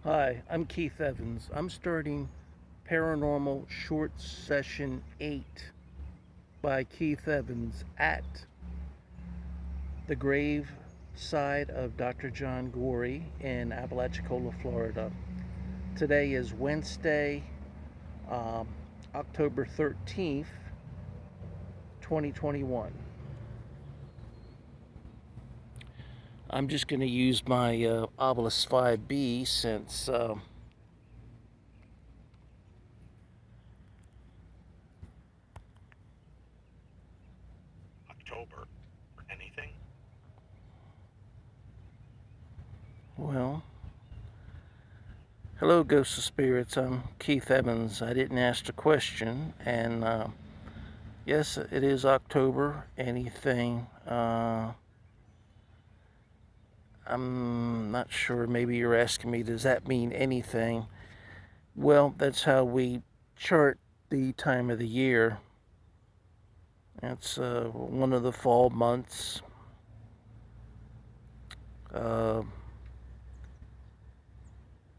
Hi, I'm Keith Evans. I'm starting Paranormal Short Session 8 by Keith Evans at the grave side of Dr. John Gorrie in Apalachicola, Florida. Today is Wednesday, um, October 13th, 2021. I'm just going to use my Ovilus Vb since October or anything? well, hello, ghosts of spirits. I'm Keith Evans. I didn't ask the question, and yes, it is October. Anything? I'm not sure. Maybe you're asking me, does that mean anything? Well, that's how we chart the time of the year. It's one of the fall months. Uh,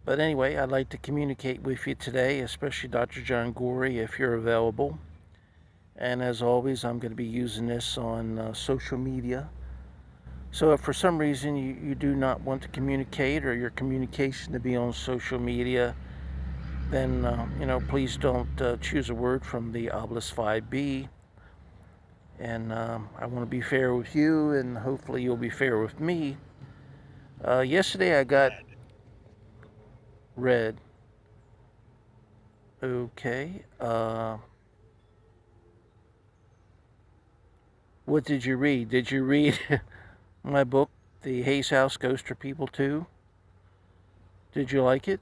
but anyway, I'd like to communicate with you today, especially Dr. John Gorrie, if you're available. And as always, I'm going to be using this on social media. So if for some reason you do not want to communicate or your communication to be on social media, then, please don't choose a word from the Ovilus Vb. And I want to be fair with you, and hopefully you'll be fair with me. Yesterday I got Red. red. Okay. What did you read? Did you read my book, The Hayes House Ghost or People 2? Did you like it?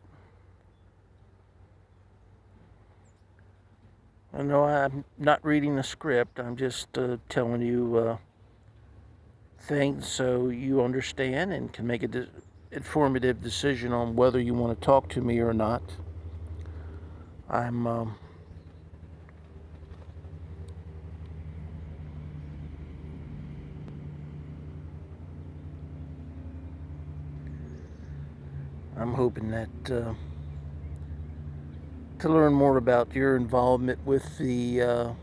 No, I'm not reading the script. I'm just telling you things so you understand and can make an informative decision on whether you want to talk to me or not. I'm I'm hoping that to learn more about your involvement with the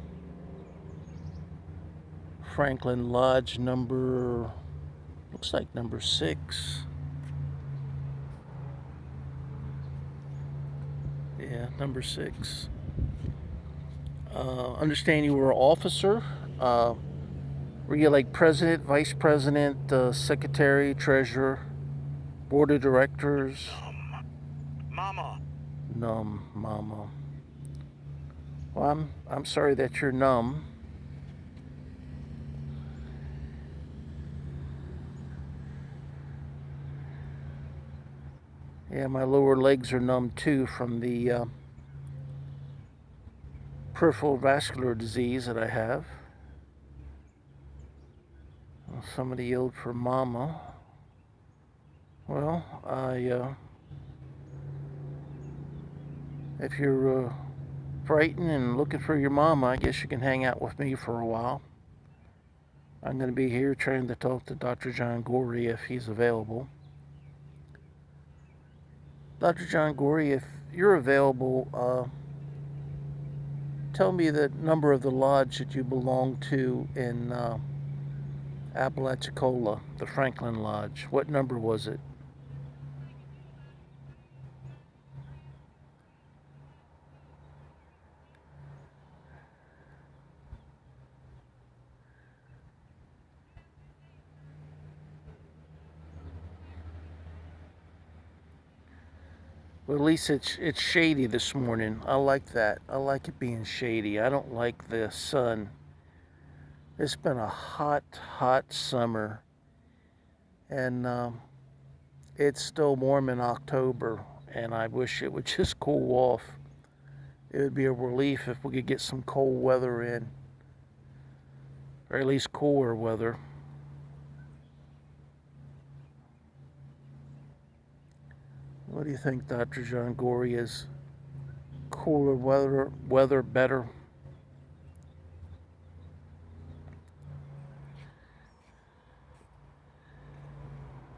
Franklin Lodge looks like number 6. Yeah, number 6. Understand you were an officer. Were you like president, vice president, secretary, treasurer, board of directors? Mama. Numb, mama. Well, I'm sorry that you're numb. Yeah, my lower legs are numb too from the peripheral vascular disease that I have. Somebody yelled for mama. Well, if you're frightened and looking for your mama, I guess you can hang out with me for a while. I'm going to be here trying to talk to Dr. John Gorrie if he's available. Dr. John Gorrie, if you're available, tell me the number of the lodge that you belong to in Apalachicola, the Franklin Lodge. What number was it? Well, at least it's shady this morning. I like that. I like it being shady. I don't like the sun. It's been a hot, hot summer, and it's still warm in October, and I wish it would just cool off. It would be a relief if we could get some cold weather in, or at least cooler weather. What do you think, Dr. John Gorrie? Is cooler weather better?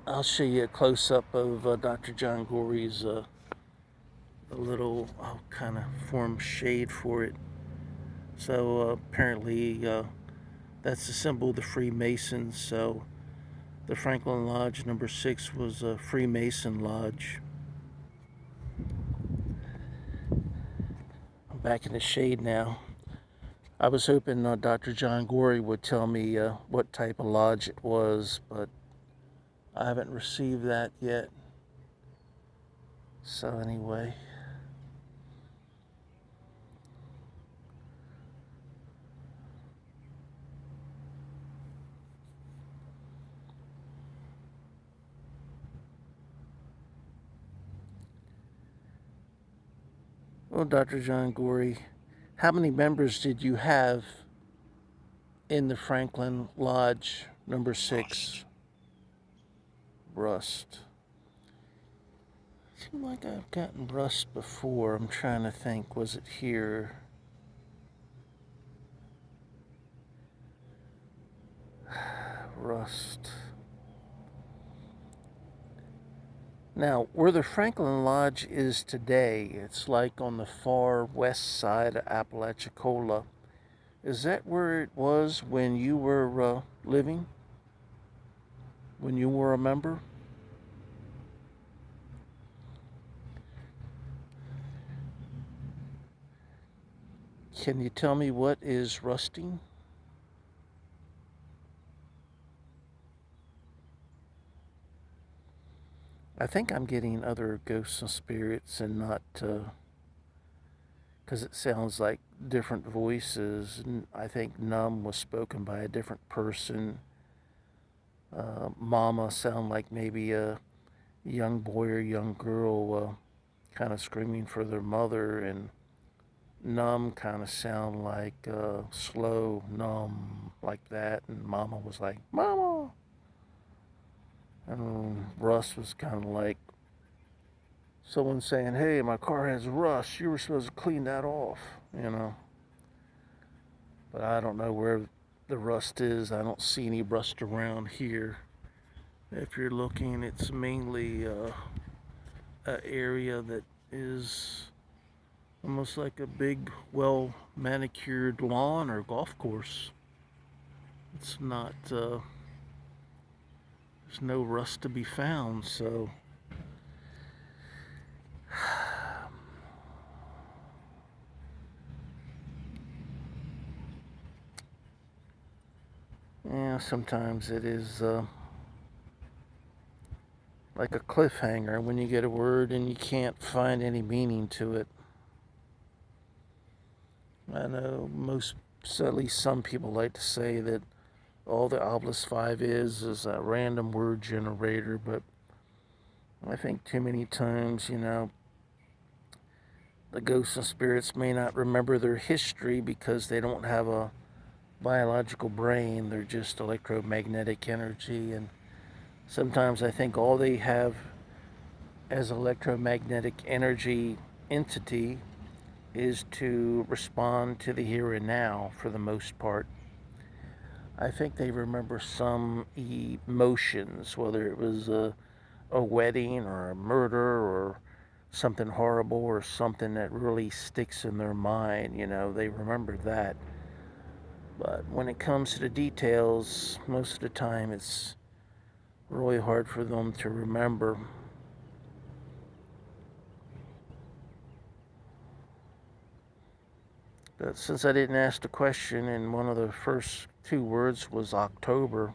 I'll show you a close-up of Dr. John Gorrie's a little, I'll kind of form shade for it. So apparently that's the symbol of the Freemasons. So the Franklin Lodge number 6 was a Freemason lodge. I'm back in the shade now. I was hoping Dr. John Gorrie would tell me what type of lodge it was, but I haven't received that yet. So anyway. Well, Dr. John Gorrie, how many members did you have in the Franklin Lodge number 6? Rust. Seems like I've gotten rust before. I'm trying to think. Was it here? Rust. Now, where the Franklin Lodge is today, it's like on the far west side of Apalachicola. Is that where it was when you were living? When you were a member? Can you tell me what is rusting? I think I'm getting other ghosts and spirits and not, because it sounds like different voices. And I think Numb was spoken by a different person. Mama sound like maybe a young boy or young girl kind of screaming for their mother, and Numb kind of sound like slow, numb, like that. And Mama was like, Mama! And Russ was kind of like someone saying, hey, my car has rust. You were supposed to clean that off, you know. But I don't know where the rust is. I don't see any rust around here. If you're looking, it's mainly an area that is almost like a big, well manicured lawn or golf course. It's not, there's no rust to be found, so. Yeah, sometimes it is like a cliffhanger when you get a word and you can't find any meaning to it. I know most, at least some people like to say that all the Ovilus 5 is a random word generator, but I think too many times, the ghosts and spirits may not remember their history because they don't have a biological brain. They're just electromagnetic energy, and sometimes I think all they have as electromagnetic energy entity is to respond to the here and now for the most part. I think they remember some emotions, whether it was a wedding or a murder or something horrible or something that really sticks in their mind. They remember that. But when it comes to the details, most of the time it's really hard for them to remember. But since I didn't ask the question, and one of the first two words was October,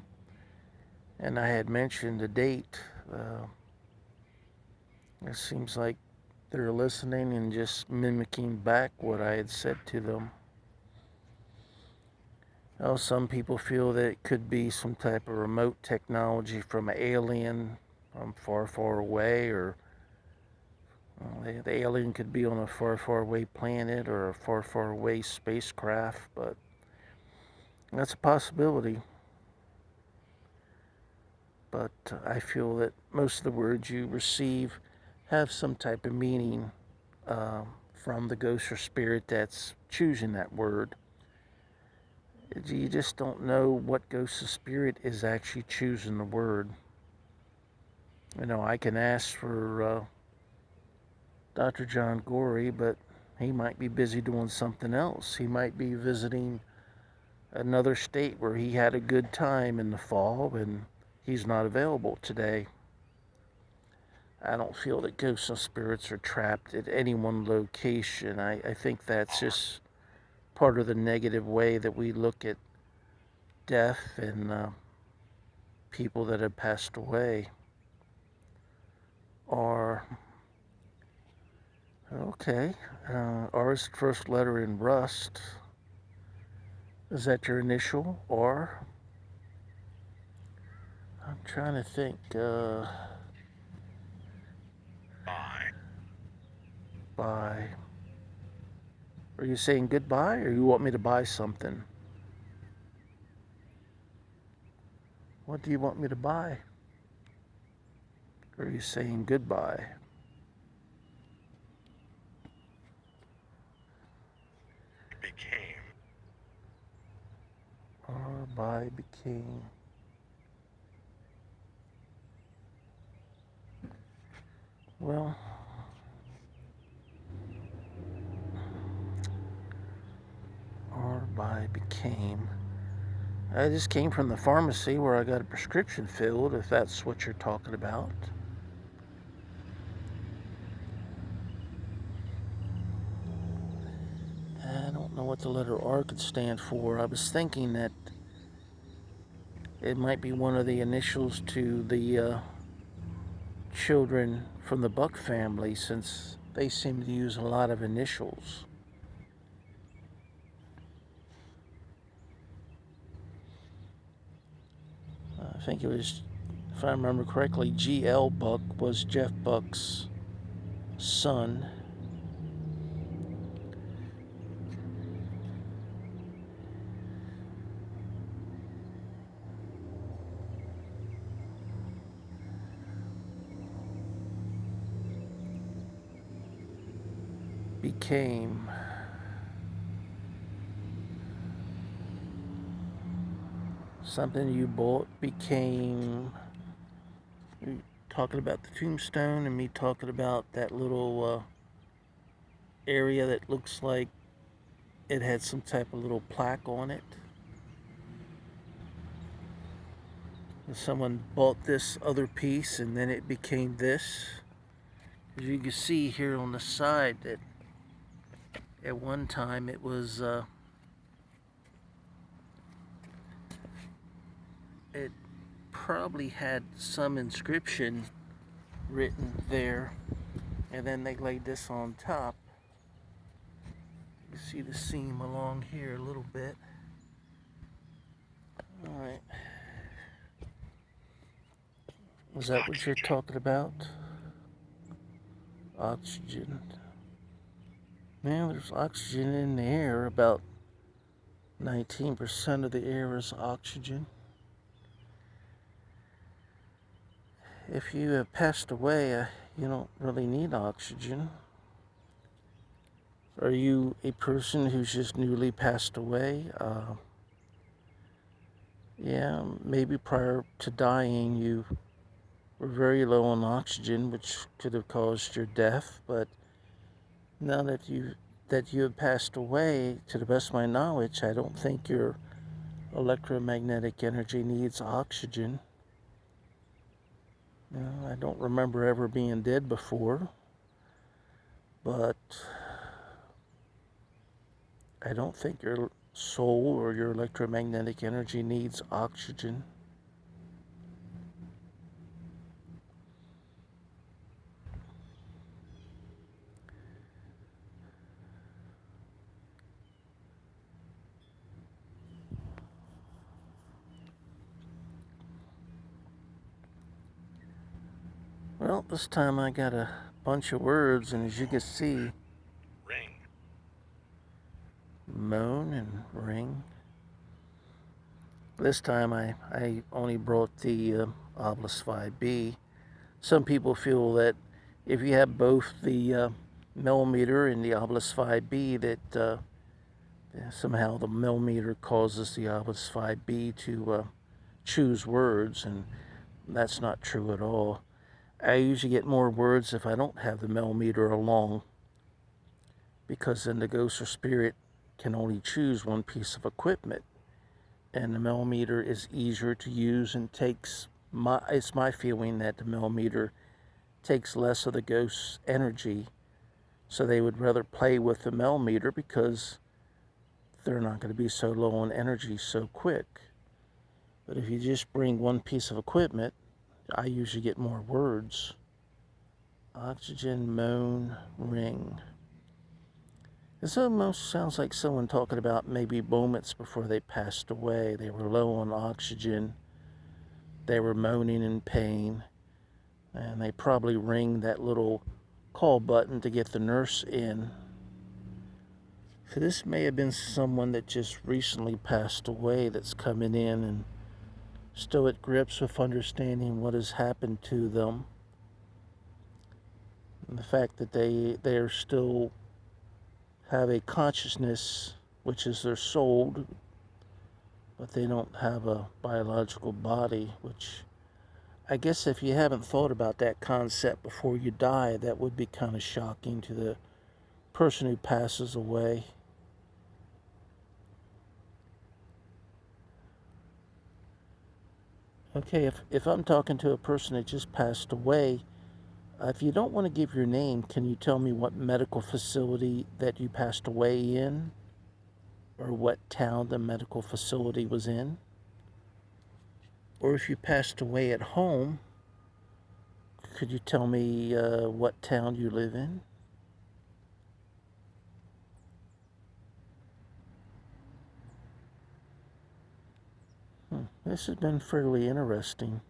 and I had mentioned the date, it seems like they're listening and just mimicking back what I had said to them. Some people feel that it could be some type of remote technology from an alien from far, far away, or the alien could be on a far, far away planet or a far, far away spacecraft, but that's a possibility. But I feel that most of the words you receive have some type of meaning from the ghost or spirit that's choosing that word. You just don't know what ghost or spirit is actually choosing the word. I can ask for Dr. John Gorrie, but he might be busy doing something else. He might be visiting another state where he had a good time in the fall and he's not available today. I don't feel that ghosts and spirits are trapped at any one location. I think that's just part of the negative way that we look at death and people that have passed away. Or, okay, R's first letter in Rust. Is that your initial? R? I'm trying to think. Bye. Buy. Are you saying goodbye or you want me to buy something? What do you want me to buy? Or are you saying goodbye? Became. Or buy became. Well, or buy became. I just came from the pharmacy where I got a prescription filled, if that's what you're talking about. I don't know what the letter R could stand for. I was thinking that it might be one of the initials to the children from the Buck family, since they seem to use a lot of initials. I think it was, if I remember correctly, G.L. Buck was Jeff Buck's son. Became. Something you bought became. You're talking about the Tombstone and me talking about that little area that looks like it had some type of little plaque on it. And someone bought this other piece and then it became this. As you can see here on the side that at one time it was it probably had some inscription written there, and then they laid this on top. You see the seam along here a little bit. Alright. Is that what you're talking about? Oxygen. Man, there's oxygen in the air. About 19% of the air is oxygen. If you have passed away, you don't really need oxygen. Are you a person who's just newly passed away? Yeah, maybe prior to dying you were very low on oxygen, which could have caused your death. But now that you have passed away, to the best of my knowledge, I don't think your electromagnetic energy needs oxygen. You know, I don't remember ever being dead before, but I don't think your soul or your electromagnetic energy needs oxygen. Well, this time I got a bunch of words, and as you can see, Ring. moan and ring. This time I only brought the Ovilus Vb. Some people feel that if you have both the millimeter and the Ovilus Vb, that somehow the millimeter causes the Ovilus Vb to choose words, and that's not true at all. I usually get more words if I don't have the millimeter along, because then the ghost or spirit can only choose one piece of equipment, and the millimeter is easier to use and it's my feeling that the millimeter takes less of the ghost's energy, so they would rather play with the millimeter because they're not going to be so low on energy so quick. But if you just bring one piece of equipment, I usually get more words. Oxygen, moan, ring. This almost sounds like someone talking about maybe moments before they passed away. They were low on oxygen, they were moaning in pain, and they probably ring that little call button to get the nurse in. So this may have been someone that just recently passed away that's coming in and still at grips with understanding what has happened to them. And the fact that they are still have a consciousness, which is their soul, but they don't have a biological body, which I guess if you haven't thought about that concept before you die, that would be kind of shocking to the person who passes away. Okay, if I'm talking to a person that just passed away, if you don't want to give your name, can you tell me what medical facility that you passed away in? Or what town the medical facility was in? Or if you passed away at home, could you tell me what town you live in? This has been fairly interesting.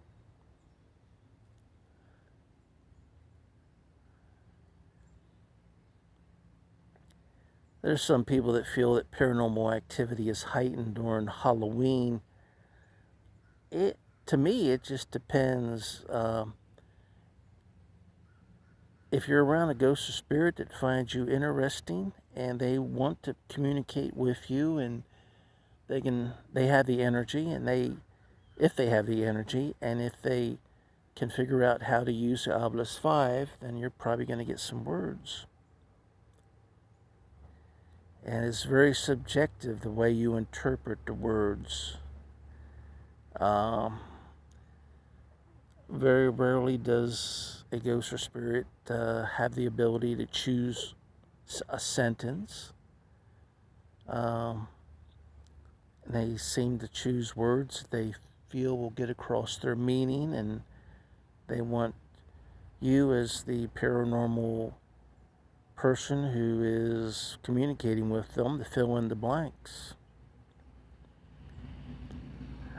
There's some people that feel that paranormal activity is heightened during Halloween. To me, it just depends. If you're around a ghost or spirit that finds you interesting and they want to communicate with you, and they have the energy, and if they have the energy, and if they can figure out how to use the Ovilus 5, then you're probably going to get some words. And it's very subjective the way you interpret the words. Very rarely does a ghost or spirit have the ability to choose a sentence. They seem to choose words they feel will get across their meaning, and they want you as the paranormal person who is communicating with them to fill in the blanks.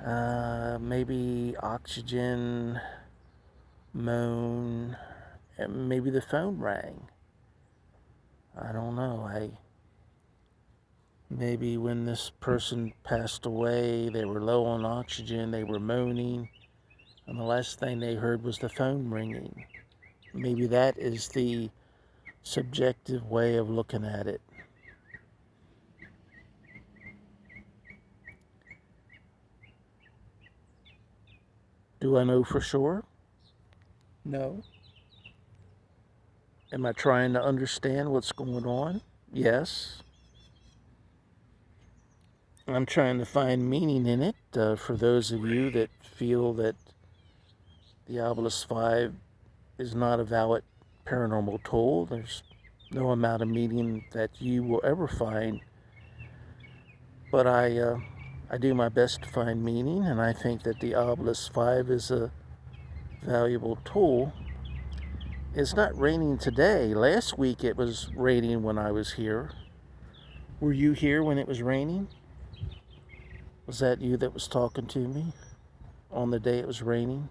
Maybe oxygen, moan, and maybe the phone rang. I don't know. Maybe when this person passed away, they were low on oxygen, they were moaning, and the last thing they heard was the phone ringing. Maybe that is the subjective way of looking at it. Do I know for sure? No. Am I trying to understand what's going on? Yes. I'm trying to find meaning in it. For those of you that feel that the Ovilus 5 is not a valid paranormal tool, there's no amount of meaning that you will ever find. But I do my best to find meaning, and I think that the Ovilus 5 is a valuable tool. It's not raining today. Last week it was raining when I was here. Were you here when it was raining? Was that you that was talking to me on the day it was raining?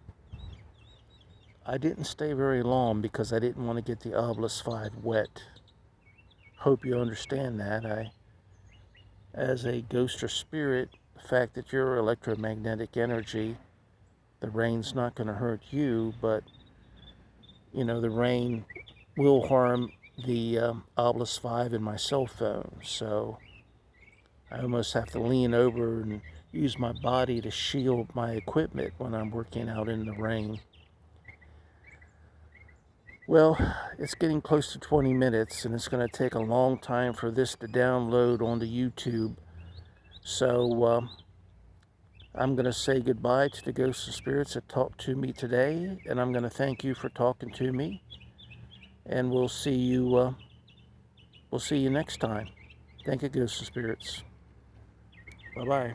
I didn't stay very long because I didn't want to get the Ovilus 5 wet. Hope you understand that. As a ghost or spirit, the fact that you're electromagnetic energy, the rain's not going to hurt you, but the rain will harm the Ovilus 5 in my cell phone, so I almost have to lean over and use my body to shield my equipment when I'm working out in the rain. Well, it's getting close to 20 minutes, and it's going to take a long time for this to download onto YouTube. So I'm going to say goodbye to the ghosts and spirits that talked to me today, and I'm going to thank you for talking to me. And we'll see you next time. Thank you, ghosts and spirits. Bye-bye.